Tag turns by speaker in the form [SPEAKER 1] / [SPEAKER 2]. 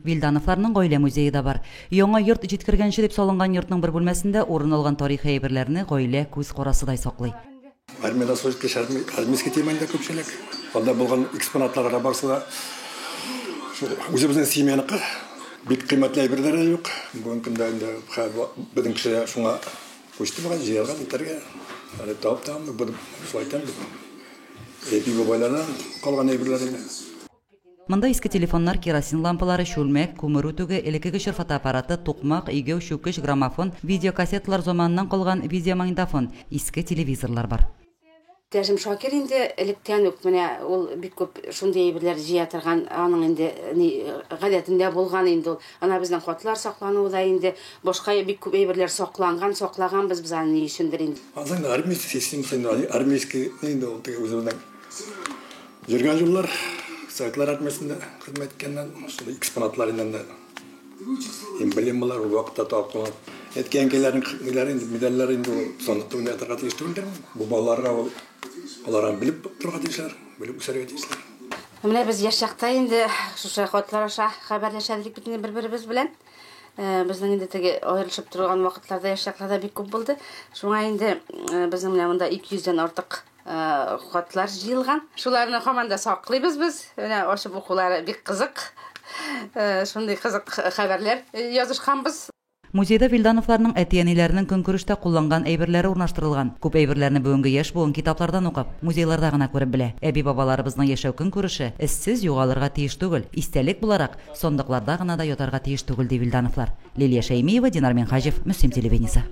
[SPEAKER 1] Вилдановларның гаилә музее да бар. Яңа йорт җиткергәнче дип салынган йортның бер бүлмәсендә урын алган тарихи әйберләрне гаилә күз карасыдай саклый.
[SPEAKER 2] Армияда служитке армейский темада көпчелек. Анда булган экспонатларга барса да үзебезнең семьяныкы бик кыйммәтле әйберләр юк. Бүген көндә инде безнең кеше шуңа күчте булган җыелган итәргә. Әле таптам бу шулайтам. Эпи бабайлардан калган әйберләр инде.
[SPEAKER 1] Монда иске телефоннар, керосин лампалары, шүлмәк, күмер үтүге, элекке кечер фотоаппараты, тукмак, игәү, шүкеш, граммофон, видеокассеталар заманынан калган видеомагнитофон, иске телевизорлар бар.
[SPEAKER 3] Тәҗим Шакир инде электән үк менә ул бик күп шундый әйберләр җыя торган, аның инде гадәтендә булган инде ул. Ана безнең хатлар саклануда инде башка бик күп әйберләр саклаган без аны ни өчендер инде.
[SPEAKER 2] Азан армейский система, армейский инде ул үзенең йөргән юллар Советлар армиясында хезмәт иткәннән, шулай экспонатларыннан да эмблемалар вакытта тапкан. Әткәнкеләрнең медальләр инде сондыкта уйната тиештеләр. Бу балаларга аларга белеп торга тиешләр, белеп үсәргә тиешләр.
[SPEAKER 3] Менә без яшь чакта инде шушы хатлар аша хәбәрләшәдек бит бер-беребез белән. Безнең инде теге аерылышып торган вакытларда яшь чакларда бик күп булды. Шуңа инде безнең менә монда 200дән артык хатлар җыелган. Шуларны һаман да саклыйбыз без. Менә ошо укулары бик кызык. Шундый кызык хәбәрләр язышканбыз.
[SPEAKER 1] Музейда Вилдановларның әти-әниләренең көнкүрештә кулланган әйберләре урнаштырылган. Күп әйберләрне бүгенге яшь буын китаплардан укып, музейларда гына күреп белә. Әби-бабаларыбызның яшәү көнкүреше эзсез югалырга тиеш түгел. Истәлек буларак сондыкларда гына да ятарга тиеш түгел ди Вилдановлар. Лилия Шәймиева, Динар Минхаҗев, Мөслим телевидениесе.